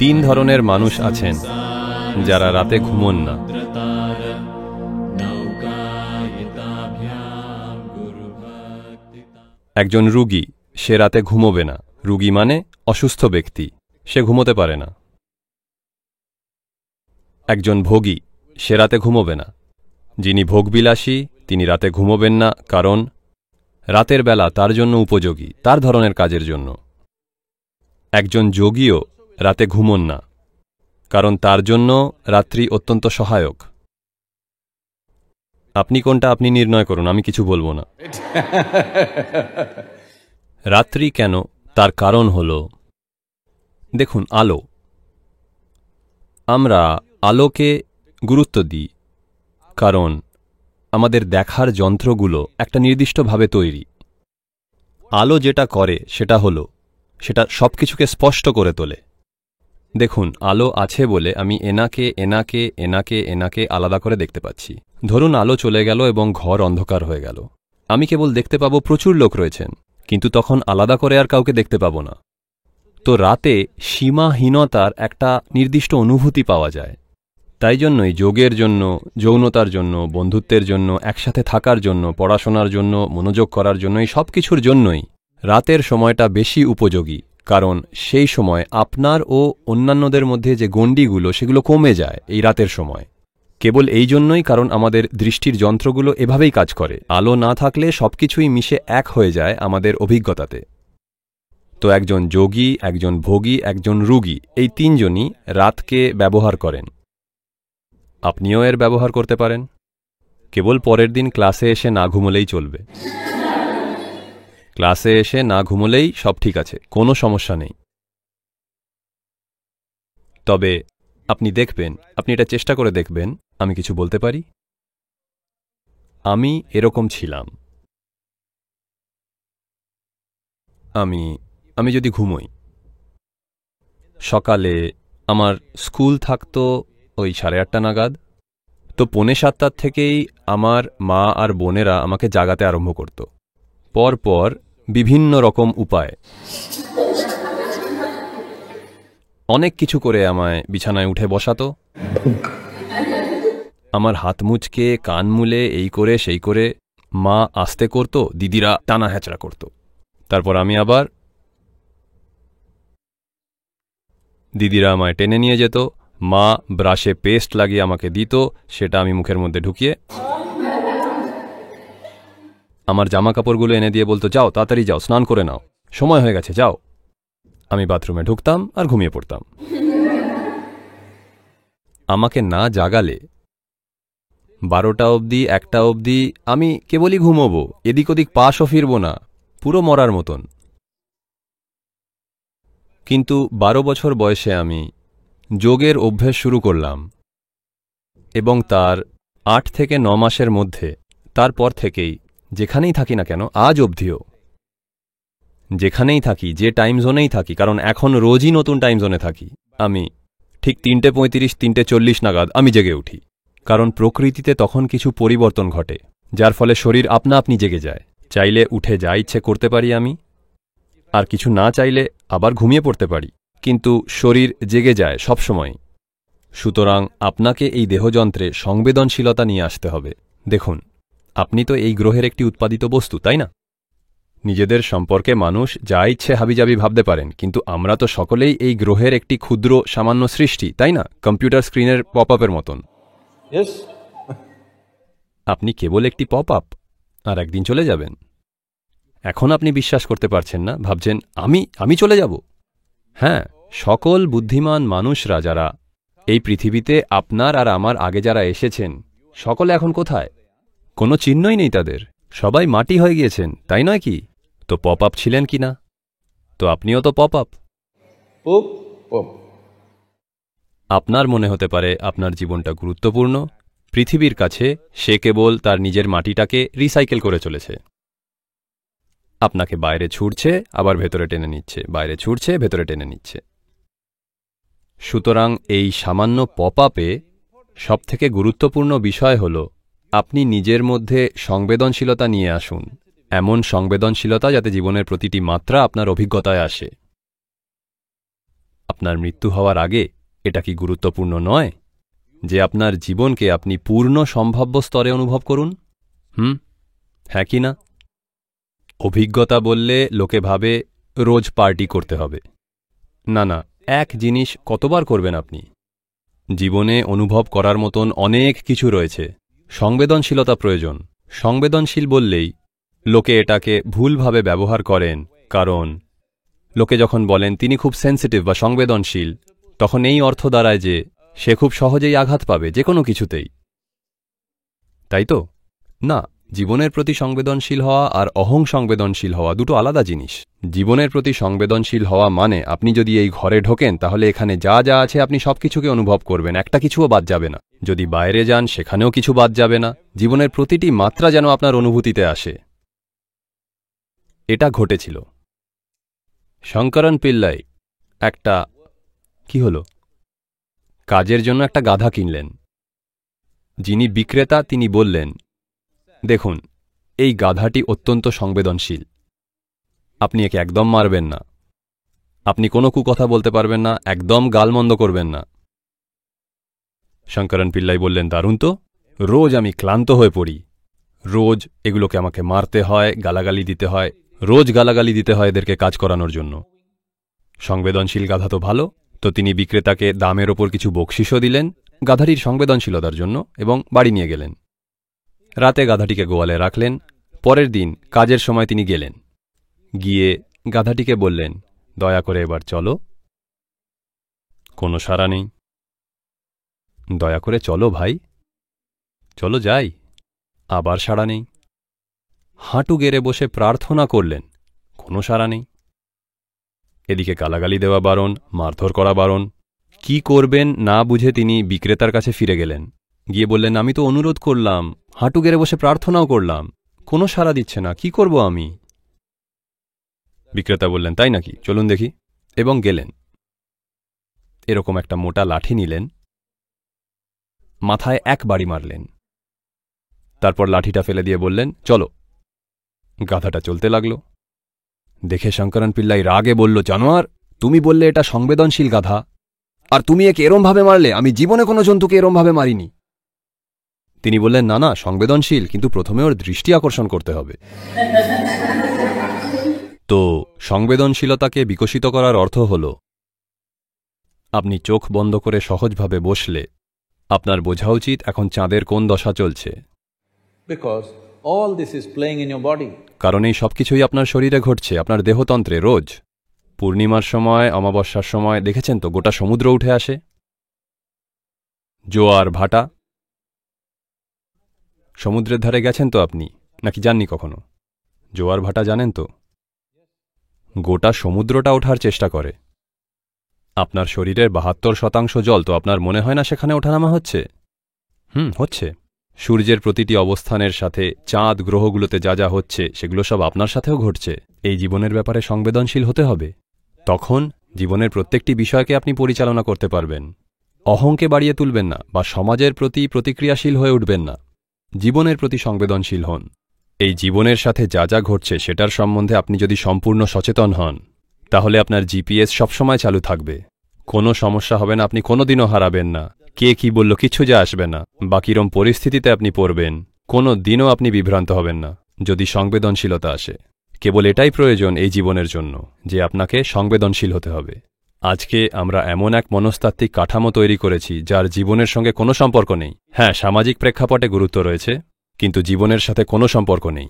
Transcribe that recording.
তিন ধরনের মানুষ আছেন যারা রাতে ঘুমোন না। একজন রোগী, সে রাতে ঘুমোবে না। রোগী মানে অসুস্থ ব্যক্তি, সে ঘুমোতে পারে না। একজন ভোগী, সে রাতে ঘুমোবে না। যিনি ভোগবিলাসী তিনি রাতে ঘুমোবেন না, কারণ রাতের বেলা তার জন্য উপযোগী, তার ধরনের কাজের জন্য। একজন যোগীও রাতে ঘুমোন না, কারণ তার জন্য রাত্রি অত্যন্ত সহায়ক। আপনি কোনটা আপনি নির্ণয় করুন, আমি কিছু বলবো না। রাত্রি কেন, তার কারণ হল, দেখুন, আলো। আমরা আলোকে গুরুত্ব দিই কারণ আমাদের দেখার যন্ত্রগুলো একটা নির্দিষ্টভাবে তৈরি। আলো যেটা করে সেটা হলো, সেটা সব কিছুকে স্পষ্ট করে তোলে। দেখুন, আলো আছে বলে আমি এনাকে এনাকে এনাকে এনাকে আলাদা করে দেখতে পাচ্ছি। ধরুন আলো চলে গেল এবং ঘর অন্ধকার হয়ে গেল, আমি কেবল দেখতে পাবো প্রচুর লোক রয়েছেন, কিন্তু তখন আলাদা করে আর কাউকে দেখতে পাবো না। তো রাতে সীমাহীনতার একটা নির্দিষ্ট অনুভূতি পাওয়া যায়। তাই জন্যই যোগের জন্য, যৌনতার জন্য, বন্ধুত্বের জন্য, একসাথে থাকার জন্য, পড়াশোনার জন্য, মনোযোগ করার জন্য, এই সব কিছুর জন্যই রাতের সময়টা বেশি উপযোগী। কারণ সেই সময় আপনার ও অন্যান্যদের মধ্যে যে গণ্ডিগুলো সেগুলো কমে যায় এই রাতের সময়। কেবল এই জন্যই, কারণ আমাদের দৃষ্টির যন্ত্রগুলো এভাবেই কাজ করে। আলো না থাকলে সবকিছুই মিশে এক হয়ে যায় আমাদের অভিজ্ঞতাতে। তো একজন যোগী, একজন ভোগী, একজন রোগী, এই তিনজনই রাতকে ব্যবহার করেন। আপনিও এর ব্যবহার করতে পারেন। কেবল পরের দিন ক্লাসে এসে না ঘুমোলেই চলবে। ক্লাসে এসে না ঘুমোলেই সব ঠিক আছে, কোনো সমস্যা নেই। তবে আপনি দেখবেন, আপনি এটা চেষ্টা করে দেখবেন। আমি কিছু বলতে পারি? আমি এরকম ছিলাম। আমি যদি ঘুমোই, সকালে আমার স্কুল থাকতো ওই 8:30 নাগাদ, তো 6:45 থেকেই আমার মা আর বোনেরা আমাকে জাগাতে আরম্ভ করত, পরপর বিভিন্ন রকম উপায়। অনেক কিছু করে আমায় বিছানায় উঠে বসাতো, আমার হাত মুচকে, কান মুলে, এই করে সেই করে। মা আস্তে করত, দিদিরা টানা হ্যাচড়া করত। তারপর আমি আবার, দিদিরা আমায় টেনে নিয়ে যেত। মা ব্রাশে পেস্ট লাগিয়ে আমাকে দিত, সেটা আমি মুখের মধ্যে ঢুকিয়ে, আমার জামা কাপড়গুলো এনে দিয়ে বলতো, যাও তাড়াতাড়ি যাও, স্নান করে নাও, সময় হয়ে গেছে, যাও। আমি বাথরুমে ঢুকতাম আর ঘুমিয়ে পড়তাম। আমাকে না জাগালে 12টা অবধি, 1টা অবধি আমি কেবলই ঘুমোবো, এদিক ওদিক পাশও ফিরব না, পুরো মরার মতন। কিন্তু 12 বছর বয়সে আমি যোগের অভ্যেস শুরু করলাম এবং তার 8 থেকে 9 মাসের মধ্যে, তারপর থেকেই যেখানেই থাকি না কেন, আজ অবধিও যেখানেই থাকি, যে টাইম জোনেই থাকি, কারণ এখন রোজই নতুন টাইম জোনে থাকি, আমি ঠিক 3:35, 3:40 নাগাদ আমি জেগে উঠি। কারণ প্রকৃতিতে তখন কিছু পরিবর্তন ঘটে, যার ফলে শরীর আপনা আপনি জেগে যায়। চাইলে উঠে যা ইচ্ছে করতে পারি আমি, আর কিছু না চাইলে আবার ঘুমিয়ে পড়তে পারি, কিন্তু শরীর জেগে যায় সবসময়। সুতরাং আপনাকে এই দেহযন্ত্রে সংবেদনশীলতা নিয়ে আসতে হবে। দেখুন, আপনি তো এই গ্রহের একটি উৎপাদিত বস্তু, তাই না? নিজেদের সম্পর্কে মানুষ যা ইচ্ছে হাবিজাবি ভাবতে পারেন, কিন্তু আমরা তো সকলেই এই গ্রহের একটি ক্ষুদ্র সামান্য সৃষ্টি, তাই না? কম্পিউটার স্ক্রিনের পপ আপের মতন। আপনি কেবল একটি পপ আপ, আর একদিন চলে যাবেন। এখন আপনি বিশ্বাস করতে পারছেন না, ভাবছেন আমি চলে যাব। হ্যাঁ, সকল বুদ্ধিমান মানুষরা যারা এই পৃথিবীতে আপনার আর আমার আগে যারা এসেছেন, সকলে এখন কোথায়? কোনো চিহ্নই নেই তাদের, সবাই মাটি হয়ে গিয়েছেন, তাই নয় কি? তো পপ আপ ছিলেন কি না? তো আপনিও তো পপ আপ। আপনার মনে হতে পারে আপনার জীবনটা গুরুত্বপূর্ণ, পৃথিবীর কাছে সে কেবল তার নিজের মাটিটাকে রিসাইকেল করে চলেছে। আপনাকে বাইরে ছুড়ছে, আবার ভেতরে টেনে নিচ্ছে, বাইরে ছুড়ছে, ভেতরে টেনে নিচ্ছে। সুতরাং এই সামান্য পপ আপে সবথেকে গুরুত্বপূর্ণ বিষয় হল, আপনি নিজের মধ্যে সংবেদনশীলতা নিয়ে আসুন, এমন সংবেদনশীলতা যাতে জীবনের প্রতিটি মাত্রা আপনার অভিজ্ঞতায় আসে। আপনার মৃত্যু হওয়ার আগে এটা কি গুরুত্বপূর্ণ নয় যে আপনার জীবনকে আপনি পূর্ণ সম্ভাব্য স্তরে অনুভব করুন? হ্যাঁ কি না? অভিজ্ঞতা বললে লোকে ভাবে রোজ পার্টি করতে হবে। না না, এক জিনিস কতবার করবেন আপনি? জীবনে অনুভব করার মতন অনেক কিছু রয়েছে। সংবেদনশীলতা প্রয়োজন। সংবেদনশীল বললেই লোকে এটাকে ভুলভাবে ব্যবহার করেন, কারণ লোকে যখন বলেন তিনি খুব সেন্সিটিভ বা সংবেদনশীল, তখন এই অর্থ দাঁড়ায় যে সে খুব সহজেই আঘাত পাবে যে কোনো কিছুতেই, তাই তো? না, জীবনের প্রতি সংবেদনশীল হওয়া আর অহং সংবেদনশীল হওয়া দুটো আলাদা জিনিস। জীবনের প্রতি সংবেদনশীল হওয়া মানে আপনি যদি এই ঘরে ঢোকেন তাহলে এখানে যা যা আছে আপনি সবকিছুকে অনুভব করবেন, একটা কিছুও বাদ যাবে না। যদি বাইরে যান সেখানেও কিছু বাদ যাবে না। জীবনের প্রতিটি মাত্রা যেন আপনার অনুভূতিতে আসে। এটা ঘটেছিল। শঙ্করন পিল্লাই একটা কি হলো কাজের জন্য একটা গাধা কিনলেন। যিনি বিক্রেতা তিনি বললেন, দেখুন এই গাধাটি অত্যন্ত সংবেদনশীল, আপনি একে একদম মারবেন না, আপনি কোনো কুকথা বলতে পারবেন না, একদম গালমন্দ করবেন না। শঙ্করন পিল্লাই বললেন, দারুণ তো, রোজ আমি ক্লান্ত হয়ে পড়ি, রোজ এগুলোকে আমাকে মারতে হয়, গালাগালি দিতে হয়, রোজ গালাগালি দিতে হয় এদেরকে কাজ করানোর জন্য। সংবেদনশীল গাধা তো ভালো। তো তিনি বিক্রেতাকে দামের ওপর কিছু বকশিসও দিলেন গাধাটির সংবেদনশীলতার জন্য এবং বাড়ি নিয়ে গেলেন। রাতে গাধাটিকে গোয়ালে রাখলেন। পরের দিন কাজের সময় তিনি গেলেন, গিয়ে গাধাটিকে বললেন, দয়া করে এবার চলো। কোনো সাড়া নেই। দয়া করে চলো ভাই, চলো যাই। আবার সাড়া নেই। হাঁটু গেড়ে বসে প্রার্থনা করলেন, কোনো সাড়া নেই। এদিকে গালাগালি দেওয়া বারণ, মারধর করা বারণ। কি করবেন না বুঝে তিনি বিক্রেতার কাছে ফিরে গেলেন। গিয়ে বললেন, আমি তো অনুরোধ করলাম, হাঁটু গেড়ে বসে প্রার্থনাও করলাম, কোনো সাড়া দিচ্ছে না, কি করব আমি? বিক্রেতা বললেন, তাই নাকি, চলুন দেখি, এবং গেলেন। এরকম একটা মোটা লাঠি নিলেন, মাথায় এক বাড়ি মারলেন, তারপর লাঠিটা ফেলে দিয়ে বললেন, চলো। গাধাটা চলতে লাগল। দেখে শঙ্করন পিল্লাই রাগে বলল, জানোয়ার, তুমি বললে এটা সংবেদনশীল গাধা, আর তুমি একে এরমভাবে মারলে, আমি জীবনে কোনো জন্তুকে এরমভাবে মারিনি। তিনি বললেন, না না, সংবেদনশীল, কিন্তু প্রথমে ওর দৃষ্টি আকর্ষণ করতে হবে। তো সংবেদনশীলতাকে বিকশিত করার অর্থ হল আপনি চোখ বন্ধ করে সহজভাবে বসলে আপনার বোঝা উচিত এখন চাঁদের কোন দশা চলছে, কারণ এই সবকিছুই আপনার শরীরে ঘটছে, আপনার দেহতন্ত্রে রোজ। পূর্ণিমার সময়, অমাবস্যার সময় দেখেছেন তো গোটা সমুদ্র উঠে আসে, জোয়ার ভাটা। সমুদ্রের ধারে গেছেন তো আপনি, নাকি যাননি কখনো? জোয়ার ভাটা জানেন তো? গোটা সমুদ্রটা ওঠার চেষ্টা করে। আপনার শরীরের ৭২% জল, তো আপনার মনে হয় না সেখানে ওঠানামা হচ্ছে? হচ্ছে। সূর্যের প্রতিটি অবস্থানের সাথে চাঁদ গ্রহগুলোতে যা যা হচ্ছে সেগুলো সব আপনার সাথেও ঘটছে। এই জীবনের ব্যাপারে সংবেদনশীল হতে হবে, তখন জীবনের প্রত্যেকটি বিষয়কে আপনি পরিচালনা করতে পারবেন। অহংকে বাড়িয়ে তুলবেন না বা সমাজের প্রতি প্রতিক্রিয়াশীল হয়ে উঠবেন না, জীবনের প্রতি সংবেদনশীল হন। এই জীবনের সাথে যা যা ঘটছে সেটার সম্বন্ধে আপনি যদি সম্পূর্ণ সচেতন হন, তাহলে আপনার জিপিএস সবসময় চালু থাকবে, কোনো সমস্যা হবে না, আপনি কোনোদিনও হারাবেন না। কে কি বলল কিচ্ছু যা আসবে না, বা কিরম পরিস্থিতিতে আপনি পড়বেন কোনো দিনও আপনি বিভ্রান্ত হবেন না যদি সংবেদনশীলতা আসে। কেবল এটাই প্রয়োজন এই জীবনের জন্য, যে আপনাকে সংবেদনশীল হতে হবে। আজকে আমরা এমন এক মনস্তাত্ত্বিক কাঠামো তৈরি করেছি যার জীবনের সঙ্গে কোনো সম্পর্ক নেই। হ্যাঁ, সামাজিক প্রেক্ষাপটে গুরুত্ব রয়েছে, কিন্তু জীবনের সাথে কোনো সম্পর্ক নেই।